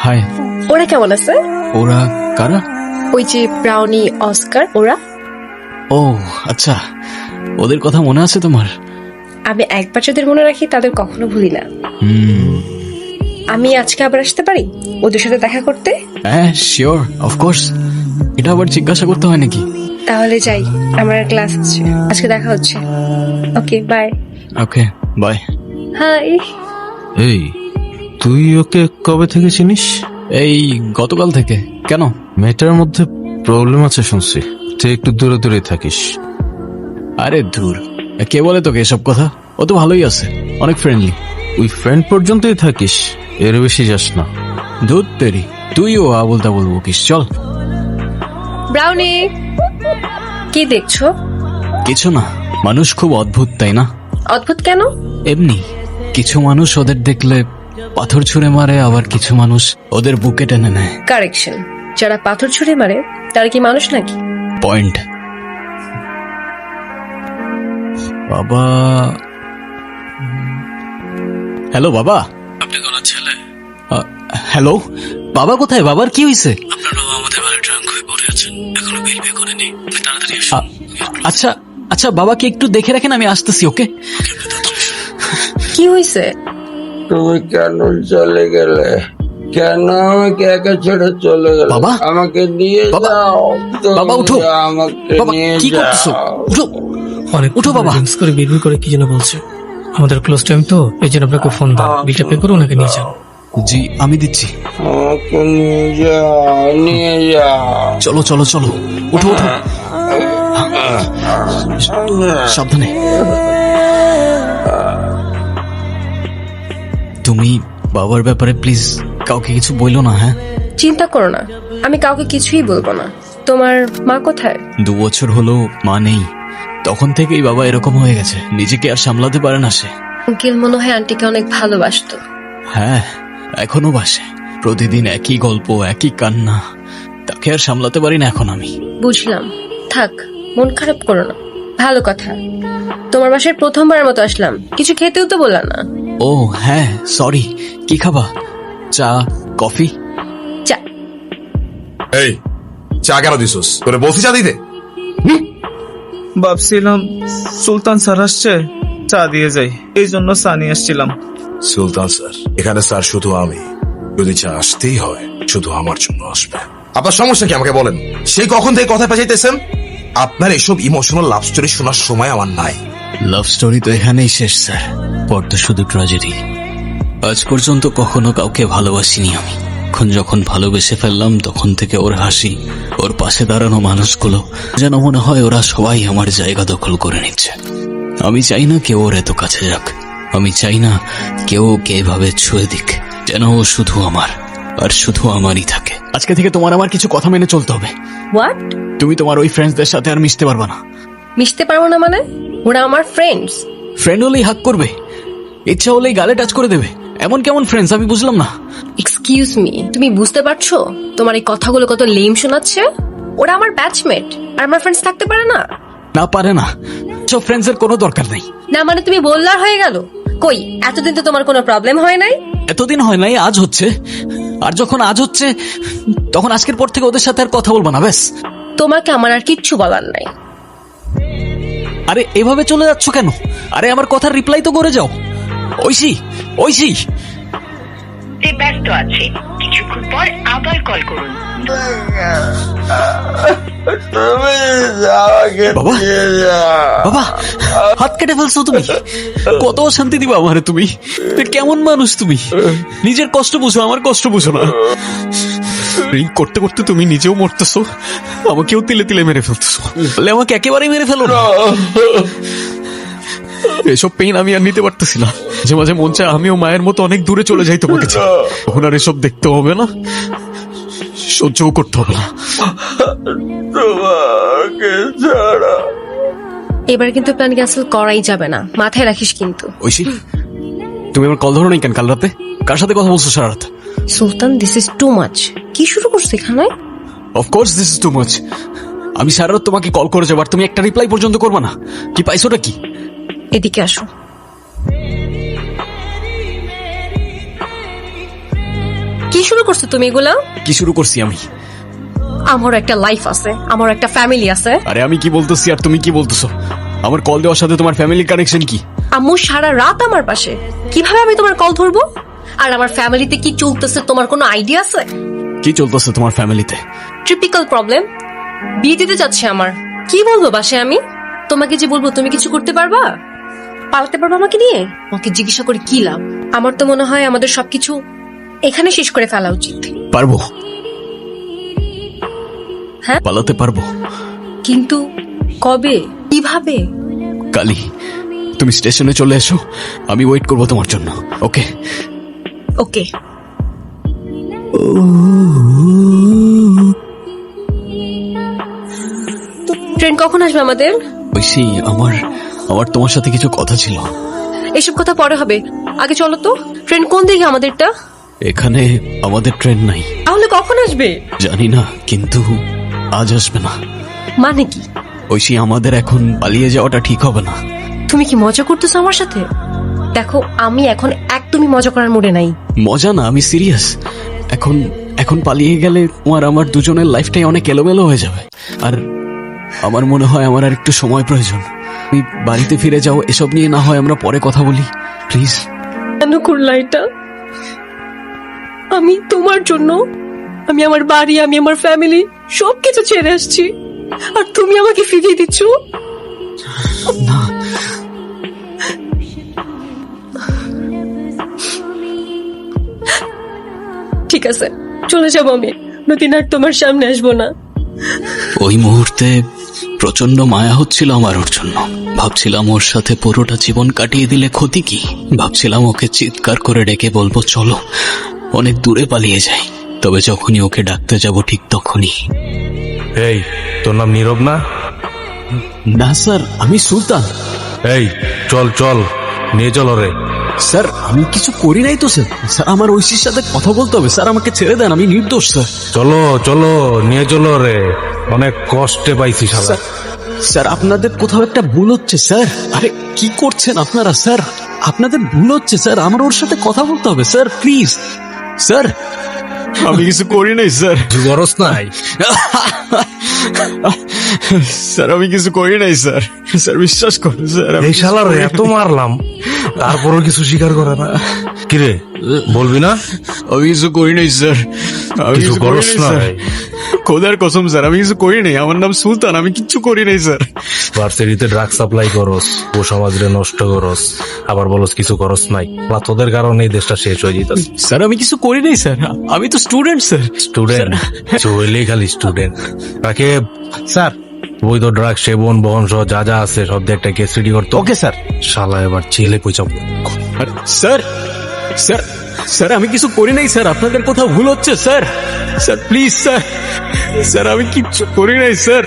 High. ওরা কেমন আছে? ওরা কারা? ওই যে ব্রাউনি, অস্কার, ওরা। ও আচ্ছা, ওদের কথা মনে আছে তোমার? আমি একবার যাদের মনে রাখি তাদের কখনো ভুলি না। আমি আজকে আবার আসতে পারি ওদের সাথে দেখা করতে? হ্যাঁ শিওর, অফকোর্স। এটা আবার জিজ্ঞাসা করতে হয় নাকি? তাহলে যাই, আমার ক্লাস আছে, আজকে দেখা হচ্ছে। Okay bye. Okay bye. Hi. এই, তুই ওকে কবে থেকে চিনিস? এই গতকাল থেকে। কেন? মেয়েটার মধ্যে প্রবলেম আছে শুনছি, তুই একটু দূরে দূরে থাকিস। আরে দূর, কে বলে তোকে এসব কথা? ও তো ভালোই আছে, অনেক ফ্রেন্ডলি। ওই ফ্রেন্ড পর্যন্তই থাকিস, এর বেশি যাস না। দুধ তেরি, তুইও আবল তাবল বকিস। চল। ব্রাউনি, কি দেখছো? কিছু না, মানুষ খুব অদ্ভুত তাই না? অদ্ভুত কেন? এমনি কিছু মানুষ ওদের দেখলে পাথর ছুঁড়ে মারে, আবার কিছু মানুষ ওদের বুকে টেনে নেয়। কারেকশন, যারা পাথর ছুঁড়ে মারে তারা কি মানুষ নাকি? পয়েন্ট। বাবা, হ্যালো বাবা। আপনি কোন ছেলে? হ্যালো বাবা, কোথায়? বাবার কি হয়েছে? আপনার বাবা আমাদের বাড়ি ট্রাঙ্ক হয়ে পড়ে আছেন, এখনো বিল পে করেনি। আপনি তাড়াতাড়ি আসুন। আচ্ছা আচ্ছা, বাবাকে একটু দেখে রাখেন, আমি আসতেছি। ওকে। কি হয়েছে? তুমি কেন চলে গেলে? কেন আমাকে একা ছেড়ে চলে গেলে? বাবা? আমাকে নিয়ে বাবা? যাও। তুমি বাবা উঠো। আমাকে বাবা নিয়ে কি করতেছো? যাও। উঠো। অনেক উঠো বাবা। ড্রিঙ্কস করে বিড়বিড় করে কি যেন বলছে। আমাদের ক্লোজ টাইম তো, এই জন্য আপনাকে ফোন দাও, বিলটা পে করে ওনাকে নিয়ে যাও। জি আমি দিচ্ছি। আমাকে নিয়ে যাও, নিয়ে যাও। চলো চলো চলো, উঠো উঠো, সাবধানে। তুমি বাবার ব্যাপারে প্লিজ কাউকে কিছু বইলো না, হ্যাঁ? চিন্তা করো না, আমি কাউকে কিছুই বলবো না। তোমার মা কোথায়? 2 বছর হলো মা নেই, তখন থেকেই বাবা এরকম হয়ে গেছে, নিজেকে আর সামলাতে পারে না সে। আঙ্কেল মনে হয় আন্টিকে অনেক ভালোবাসতো। হ্যাঁ, এখনো বাসে। প্রতিদিন একই গল্প, একই কান্না। তাকে আর সামলাতে পারি না এখন আমি। বুঝলাম, থাক, মন খারাপ করো না। ভালো কথা, তোমার বাসায় প্রথমবারের মতো আসলাম, কিছু খেতেও তো বললা না। ও হ্যাঁ, সরি। কি খাবা? চা, কফি? চা। এই চা কেন দিছস? তোরে বলছি চা দিতে। ভাবছিলাম সুলতান স্যার আসছে, চা দিয়ে যাই, এই জন্য চা নিয়ে আসছিলাম। সুলতান স্যার? এখানে স্যার শুধু আমি, যদি চা আসতেই হয় শুধু আমার জন্য আসবে। আপনার সমস্যা কি আমাকে বলেন? সেই কখন থেকে কথা পেঁচাইতেছেন? আপনার এসব ইমোশনাল লাভ স্টোরি শোনার সময় আমার নাই। লাভ স্টোরি তো এখানেই শেষ স্যার, পর তো শুধু ট্র্যাজেডি। আজ পর্যন্ত কখনো কাউকে ভালোবাসিনি আমি। এখন যখন ভালোবেসে ফেললাম তখন থেকে ওর হাসি, ওর পাশে দাঁড়ানো মানুষগুলো যেন মনে হয় ওরা সবাই আমার জায়গা দখল করে নিচ্ছে। আমি চাই না কেউ ওর এত কাছে যাক, আমি চাই না কেউ ওকে এভাবে ছুঁয়ে দিক। যেন ও শুধু আমার, আর শুধু আমারই থাকে। আজকে থেকে তোমার আমার কিছু কথা মেনে চলতে হবে। হোয়াট? তুমি তোমার ওই ফ্রেন্ডসদের সাথে আর মিশতে পারবা না। মিশতে পারবো না মানে? ওরা আমার ফ্রেন্ডস। ফ্রেন্ড হলেই হাক করবে, ইচ্ছা হলেই গালে টাচ করে দেবে, এমন কেমন ফ্রেন্ডস আমি বুঝলাম না। এক্সকিউজ মি, তুমি বুঝতে পারছো তোমার এই কথাগুলো কত লেম শোনাচ্ছে? ওরা আমার ব্যাচমেট, আর আমার ফ্রেন্ডস থাকতে পারে না? না পারে না, সব ফ্রেন্ডস এর কোনো দরকার নাই। না মানে তুমি বললার হয়ে গেল? কই, এতদিন তো তোমার কোনো প্রবলেম হয় নাই। এতদিন হয় নাই, আজ হচ্ছে। আর যখন আজ হচ্ছে তখন আজকের পর থেকে ওদের সাথে আর কথা বলবো না, ব্যাস। তোমাকে আমার আর কিচ্ছু বলার নাই। আরে এভাবে চলে যাচ্ছ কেন? আরে আমার কথার রিপ্লাই তো করে যাও। ঐশী, ঐশী। ব্যস্ত আছে, কিছুক্ষণ পর আবার কল করুন। তুমি আমাকে বাবা? নিয়ে যাও। বাবা, হাত কেটে ফেলছো তুমি। কত শান্তি দিবা আমারে তুমি? কেমন মানুষ তুমি? নিজের কষ্ট বুঝো, আমার কষ্ট বুঝো না। ড্রিঙ্ক করতে করতে তুমি নিজেও মরতেছো, আমাকেও তিলে তিলে মেরে ফেলতেছো। বলে আমাকে একেবারেই মেরে ফেলো না। এসব পেইন আমি আর নিতে পারতেছি না। মাঝে মাঝে মন চায় আমিও মায়ের মতো অনেক দূরে চলে যাই তোমাকে ছেড়ে। তখন আর এসব দেখতে হবে না, সহ্যও করতে হবে না। তোমাকে ছাড়া। এবার কিন্তু প্ল্যান ক্যান্সেল করাই যাবে না, মাথায় রাখিস কিন্তু। ঐশী, তুমি আমার কল ধরো নাই কেন কাল রাতে? কার সাথে কথা বলছো সারা রাত? সুলতান, দিস ইজ টু মাচ। কি শুরু করছো এখানে? Of course this is too much. আমি সারা রাত তোমাকে কল করে যাবার, তুমি একটা রিপ্লাই পর্যন্ত করবা না। কি পাইছোটা কি? এদিকে আসো। কি শুরু করছো তুমি এগুলা? কি শুরু করছি আমি? আমার একটা লাইফ আছে, আমার একটা ফ্যামিলি আছে। আরে আমি কি বলতেছি আর তুমি কি বলতেছো? আমার কল দেওয়ার সাথে তোমার ফ্যামিলির কানেকশন কি? আম্মু সারা রাত আমার পাশে, কিভাবে আমি তোমার কল ধরবো? আর আমার ফ্যামিলিতে কি চলতেছে তোমার কোনো আইডিয়া আছে? কি চলতেছে তোমার ফ্যামিলিতে? ট্রিপিক্যাল প্রবলেম, বিয়ে দিতে যাচ্ছে আমার। কি বলবো বাসে আমি? তোমাকে যে বলবো তুমি কিছু করতে পারবা? পালাতে পারবো আমাকে নিয়ে? আমাকে জিজ্ঞাসা করে কি লাভ? আমার তো মনে হয় আমাদের সবকিছু এখানে শেষ করে ফেলা উচিত। পারবো। হ্যাঁ? পালাতে পারবো, কিন্তু কবে, কিভাবে? কালি তুমি স্টেশনে চলে এসো, আমি ওয়েট করবো তোমার জন্য। ওকে? ওকে। ট্রেন কখন আসবে আমাদের? ঐশী, আমার আমার তোমার সাথে কিছু কথা ছিল। এসব কথা পরে হবে, আগে চলো তো। ট্রেন কোন দিকে আমাদেরটা? এখানে আমাদের ট্রেন নাই। তাহলে কখন আসবে? জানি না, কিন্তু আজ আসবে না। মানে কি? ঐশী, আমাদের এখন পালিয়ে যাওয়াটা ঠিক হবে না। তুমি কি মজা করতেছো আমার সাথে? দেখো, আমি এখন একদমই মজা করার মুডে নাই। মজা না, আমি সিরিয়াস। এখন এখন পালিয়ে গেলে তোমার আমার দুজনের লাইফটাই অনেক এলোমেলো হয়ে যাবে। আর আমার মনে হয় আমার আর একটু সময় প্রয়োজন। তুমি বাড়িতে ফিরে যাও, এসব নিয়ে না হয় আমরা পরে কথা বলি, প্লিজ। কেন করলা এটা? আমি তোমার জন্য, আমি আমার বাড়ি, আমি আমার ফ্যামিলি সবকিছু ছেড়ে আসছি, আর তুমি আমাকে ফিরিয়ে দিচ্ছ। না, ঠিক আছে, চলে যাবো আমি, নতুন আর তোমার সামনে আসবো না। ওই মুহূর্তে প্রচন্ড মায়া হচ্ছিল আমার ওর জন্য। ভাবছিলাম ওর সাথে পুরোটা জীবন কাটিয়ে দিলে ক্ষতি কি। ভাবছিলাম ওকে চিৎকার করে ডেকে বলবো চলো অনেক দূরে পালিয়ে যাই। তবে যখনই ওকে ডাকতে যাব ঠিক তখনই। এই, তোর নাম নীরব না? না স্যার, আমি সুলতান। এই, চল চল, নিয়ে চল রে। স্যার, আমি কিছু করি নাই তো স্যার। স্যার, আমার ঐশীর সাথে কথা বলতে হবে স্যার, আমাকে ছেড়ে দেন, আমি নির্দোষ স্যার। চলো চলো, নিয়ে চলো রে, অনেক কষ্টে পাইছি শালা। স্যার, স্যার আপনাদের কোথাও একটা ভুল হচ্ছে স্যার। আরে কি করছেন আপনারা স্যার? আপনাদের ভুল হচ্ছে স্যার, আমার ওর সাথে কথা বলতে হবে স্যার, প্লিজ স্যার। আমি কিছু করি নাই স্যার। গরজ নাই। স্যার, আমি কিছু করি নাই স্যার। স্যার বিশ্বাস করুন স্যার। এই শালার এত মারলাম, তারপরও কিছু স্বীকার করে না। কিরে, বলবি না? আমি কিছু করি নাই স্যার। আমি কিছু করি করস নাই, না? স্যার। খোদার কসম স্যার, আমি কিছু করি নাই। আমার নাম সুলতান, আমি কিচ্ছু করি নাই স্যার। ভার্সিটিতে ড্রাগ সাপ্লাই করস, ও সমাজরে নষ্ট করস, আবার বলস কিছু করস নাই। বা তোদের কারণে এই দেশটা শেষ হয়ে যেতেছে। স্যার, আমি কিছু করি নাই স্যার, আমি তো স্টুডেন্ট স্যার। স্টুডেন্ট হইলেই খালি স্টুডেন্ট। তাকে স্যার বৈধ ড্রাগ সেবন বহন সহ যা যা আছে সব দিয়ে একটা কেস রেডি করতো। Okay sir. শালা এবার জেলে পৌঁছাবো। স্যার, স্যার, স্যার আমি কিছু করি নাই স্যার, আপনাদের কোথাও ভুল হচ্ছে sir. Sir please sir, sir আমি কিচ্ছু করি নাই স্যার।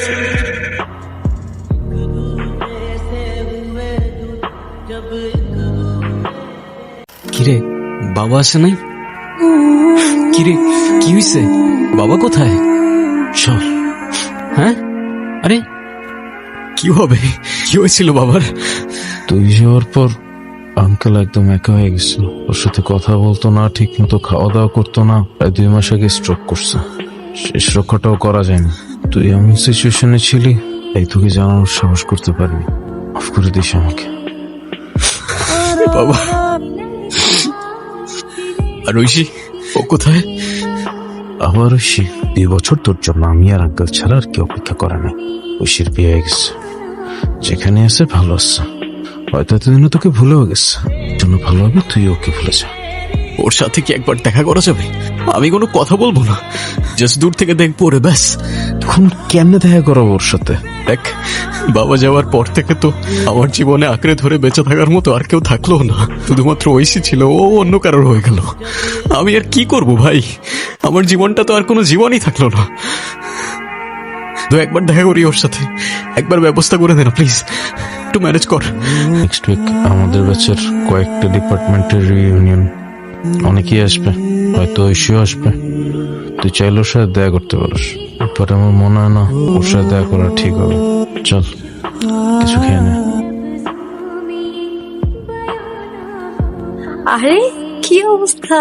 কিরে, বাবা আসে নাই? কিরে, কি হয়েছে? বাবা কোথায়? চল। হ্যাঁ, আরে কি হবে? কি হয়েছিল বাবার? তুই যাওয়ার পর আঙ্কেল একদম একা হয়ে গেছিল। ওর সাথে কথা বলতো না, ঠিক মতো খাওয়া দাওয়া করতো না। প্রায় 2 মাস আগে স্ট্রোক করছে। শেষ রক্ষাটাও করা যায় না। তুই এমন সিচুয়েশনে ছিলি, তাই তোকে জানানোর সাহস করতে পারিনি। মাফ করে দিস আমাকে। বাবা, আর ঐশী ও কোথায়? আবার ঐশী 2 বছর তোর জন্য আমি আর আঙ্কেল ছাড়া আর কি অপেক্ষা করে নাই। ঐশীর বিয়ে হয়ে গেছে, যেখানে আছে ভালো আছে। হয়তো এতদিনও তোকে ভুলেও গেছে, জন্য ভালো হবে তুই ওকে ভুলে যা। ওর সাথে কি একবার দেখা করা যাবে? আমি কোনো কথা বলবো না, জাস্ট দূর থেকে দেখবো রে, ব্যাস। তখন কেমনে দেখা করাবো ওর সাথে? দেখ, বাবা যাওয়ার পর থেকে তো আমার জীবনে আঁকড়ে ধরে বেঁচে থাকার মতো আর কেউ থাকলো না। শুধুমাত্র ঐশী ছিল, ও অন্য কারোর হয়ে গেল। আমি আর কি করব ভাই? আমার জীবনটা তো আর কোনো জীবনই থাকলো না। তো একবার দেখা করি ওর সাথে, একবার ব্যবস্থা করে দে না প্লিজ, একটু ম্যানেজ কর। নেক্সট উইক আমাদের ব্যাচের কয়েকটা ডিপার্টমেন্টের রিইউনিয়ন, অনেকেই আসবে, হয়তো ঐশীও আসবে। তুই চাইলে ওর সাথে দেখা করতে পারিস। পরে আমার মনে হয় না ওর সাথে দেখা করা ঠিক হবে। চল কিছু খেয়ে নে। আরে কি অবস্থা,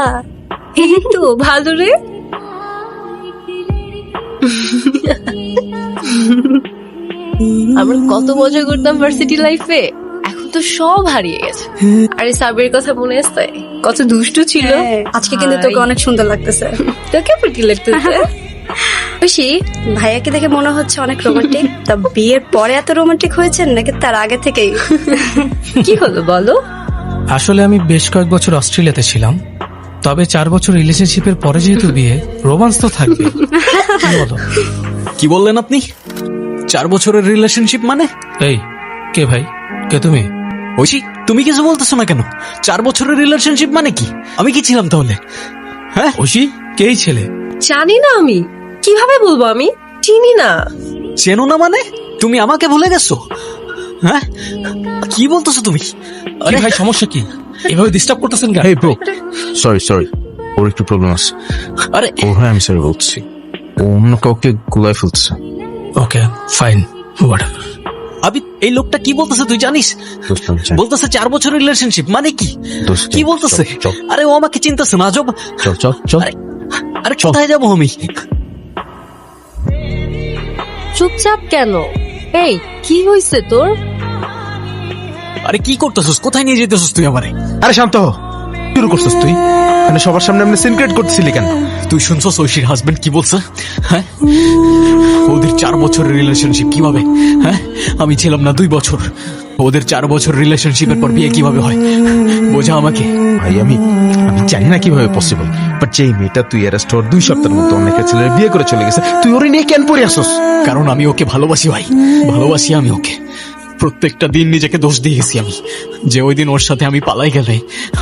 এই তো ভালো রে। আমরা কত মজা করতাম ভার্সিটি লাইফে, এখন তো সব হারিয়ে গেছে। আরে সাবের কথা মনে আছে, কত দুষ্টু ছিল। আজকে কিন্তু তোকে অনেক সুন্দর লাগতেছে। তোকে প্রীতি লাগতেছে। খুশি, ভাইয়াকে দেখে মনে হচ্ছে অনেক রোমান্টিক। তা বিয়ের পরে এত রোমান্টিক হয়েছেন নাকি তার আগে থেকেই? কি হলো বলো? আসলে আমি বেশ কয়েক বছর অস্ট্রেলিয়াতে ছিলাম, তবে 4 বছর রিলেশনশিপের পরে যেহেতু বিয়ে, রোমান্স তো থাকবে। কি বলো? কি বললেন আপনি? 4 বছরের রিলেশনশিপ মানে? এই কে ভাই, কে তুমি? ঐশী, তুমি কিছু বলতেছো না কেন? 4 বছরের রিলেশনশিপ মানে কি? আমি কি ছিলাম তাহলে? হ্যাঁ, ঐশী কেই ছেলে? জানি না আমি, কিভাবে বলবো, আমি চিনি না। চেনো না মানে? তুমি আমাকে ভুলে গেছো? হ্যাঁ, কি বলতেছো তুমি? আরে ভাই, সমস্যা কি? এভাবে ডিস্টার্ব করতেছেন কেন? হেই ব্রো, সরি, ওর একটু প্রবলেম আছে। আরে ও হ্যাঁ, আমি সরি বলছি। ও অন্য কাউকে গুলায় ফেলছে। Okay fine, whatever. আবি, এই লোকটা কি বলতেছে তুই জানিস? বলতেছে 4 বছরের রিলেশনশিপ মানে কি? কি বলতেছে? আরে ও আমাকে চিন্তাছে না, আজব। চল। আরে কোথায় যাবো আমি? চুপচাপ কেন? এই কি হয়েছে তোর? আরে কি করতেছিস? কোথায় নিয়ে যেতেছিস তুই আমারে? আরে শান্ত হ। শুরু করছিস তুই, মানে সবার সামনে এমনি সিনক্রেট করতেছিলি কেন? তুই শুনছস ঐশীর হাজবেন্ড কি বলছে? হ্যাঁ, ওদের 4 বছরের রিলেশনশিপ কিভাবে? হ্যাঁ, আমি ছিলাম না 2 বছর। ওদের 4 বছর রিলেশনশিপের পর বিয়ে কিভাবে হয়? বোঝা আমাকে। ভাই আমি জানি না কিভাবে পসিবল, বাট যেই মেয়েটা তুই অ্যারেস্ট হওয়ার 2 সপ্তাহের মতো অনেক ছেলের বিয়ে করে চলে গেছে, তুই ওরে নিয়ে কেন পড়ে আসস? কারণ আমি ওকে ভালোবাসি ভাই, ভালোবাসি আমি ওকে। প্রত্যেকটা দিন নিজেকে দোষ দিয়ে গেছি আমি, যে ওই দিন ওর সাথে আমি পালাই গেলে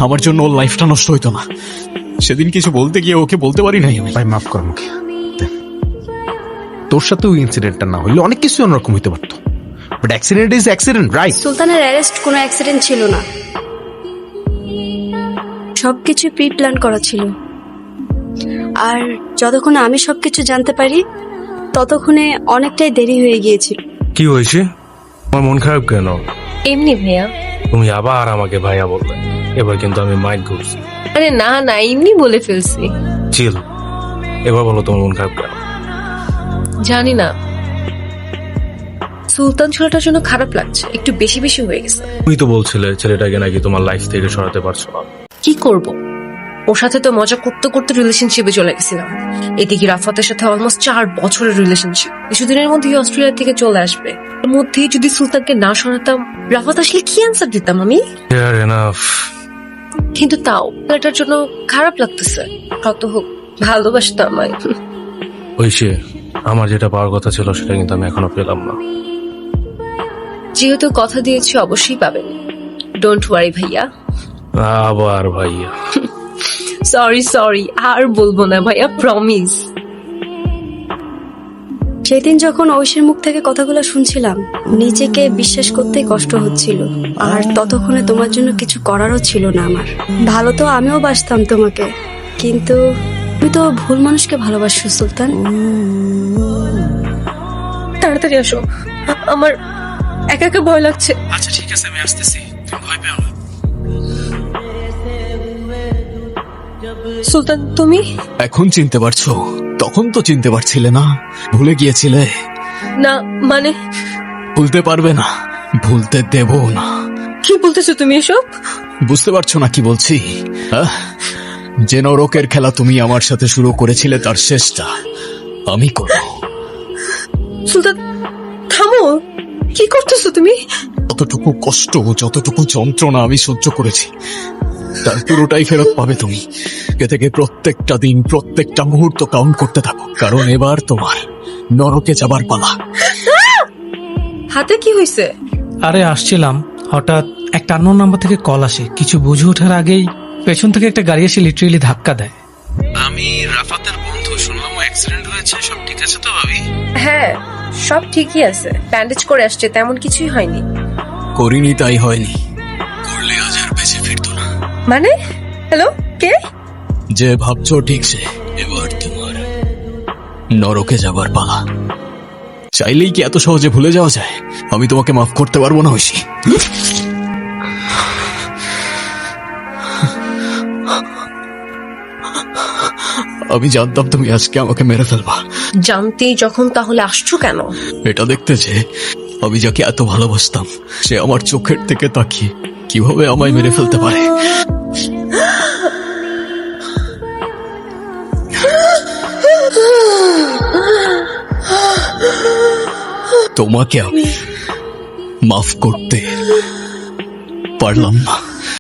আমার জন্য ওর লাইফটা নষ্ট হইতো না। সেদিন কিছু বলতে গিয়ে ওকে বলতে পারি নাই আমি। ভাই মাফ কর আমাকে। তোর সাথে ওই ইনসিডেন্টটা না হইলে অনেক কিছু অন্যরকম হইতে পারতো, but accident is accident, right? সুলতানের অ্যারেস্ট কোনো অ্যাক্সিডেন্ট ছিল না, সবকিছু প্রি প্ল্যান করা ছিল। আর যতক্ষণ আমি সবকিছু জানতে পারি ততক্ষণে অনেকটাই দেরি হয়ে গিয়েছিল। কি হয়েছে? আমার মন খারাপ কেন? এমনি ভাইয়া। তুমি আবার আমাকে ভাইয়া বললে, এবার কিন্তু আমি মাইন্ড করছি। আরে না না, এমনি বলে ফেলছি। চিল, এবার বলো তোমার মন খারাপ কেন? জানি না, সুলতান ছেলেটার জন্য খারাপ লাগছে, একটু বেশি বেশি হয়ে গেছে। তুমি তো বলছিলে ছেলেটাকে নাকি তোমার লাইফ থেকে সরাতে পারছো না। কি করব, ওর সাথে তো মজা করতে করতে রিলেশনশিপে চলে গেছিলাম। এদিকে রাফাতের সাথে অলমোস্ট 4 বছরের রিলেশনশিপ, কিছুদিনের মধ্যেই অস্ট্রেলিয়া থেকে চলে আসবে। এর মধ্যেই যদি সুলতানকে না সরাতাম, রাফাত আসলে কি অ্যান্সার দিতাম আমি? Fair enough. কিন্তু তাও এটার জন্য খারাপ লাগতেছে। কত হোক, ভালোবাসতো আমায়। ঐশী, আমার যেটা পাওয়ার কথা ছিল সেটা কিন্তু আমি এখনো পেলাম না। যেহেতু কথা দিয়েছি অবশ্যই পাবেন, ডোন্ট ওয়ারি ভাইয়া। আবার ভাইয়া? সরি, আর বলবো না ভাইয়া, প্রমিস। সেদিন যখন ঐশীর মুখ থেকে কথাগুলো শুনছিলাম, নিজেকে বিশ্বাস করতেই কষ্ট হচ্ছিল। আর ততক্ষণে তোমার জন্য কিছু করারও ছিল না আমার। ভালো তো আমিও বাসতাম তোমাকে, কিন্তু তুমি তো ভুল মানুষকে ভালোবাসো সুলতান। তাড়াতাড়ি আসো, আমার একা একা ভয় লাগছে। আচ্ছা ঠিক আছে, আমি আসতেছি, ভয় পেও না। সুলতান তুমি? এখন চিনতে পারছো? তখন তো চিনতে পারছিলে না, ভুলে গিয়েছিলে। না মানে? ভুলতে পারবে না, ভুলতে দেব না। কি বলতেছো তুমি এসব? বুঝতে পারছো না কি বলছি? আহ? যে নরকের খেলা তুমি আমার সাথে শুরু করেছিলে, তার শেষটা আমি করব। সুলতান থামো, কি করতেছো তুমি? যতটুকু কষ্ট, যতটুকু যন্ত্রণা আমি সহ্য করেছি, তার পুরোটাই ফেরত পাবে তুমি। এ থেকে প্রত্যেকটা দিন, প্রত্যেকটা মুহূর্ত কাউন্ট করতে থাকো, কারণ এবার তোমার নরকে যাবার পালা। হাতে কি হয়েছে? আরে আসছিলাম, হঠাৎ একটা আননোন নাম্বার থেকে কল আসে। কিছু বুঝে ওঠার আগেই পেছন থেকে একটা গাড়ি এসে লিটারেলি ধাক্কা দেয়। আমি রাফাতের বন্ধু, শুনলাম অ্যাক্সিডেন্ট হয়েছে, সব ঠিক আছে তো ভাবি? হ্যাঁ সব ঠিকই আছে, ব্যান্ডেজ করে আসছে, তেমন কিছুই হয়নি। করিনি তাই হয়নি, করলে আজ আর বেঁচে ফিরতো না। মানে? হ্যালো, কে? যে ভাবছো ঠিক সে। এবার তোমার নরকে যাবার পালা। চাইলেই কি এত সহজে ভুলে যাওয়া যায়? আমি তোমাকে মাফ করতে পারবো না ঐশী। আমি জানতাম তুমি আজকে আমাকে মেরে ফেলবা। জানতেই যখন তাহলে আসছো কেন? এটা দেখতে যে আমি যাকে এত ভালোবাসতাম সে আমার চোখের থেকে তাকিয়ে কিভাবে আমায় মেরে ফেলতে পারে। তোমাকে আমি মাফ করতে পারলাম না।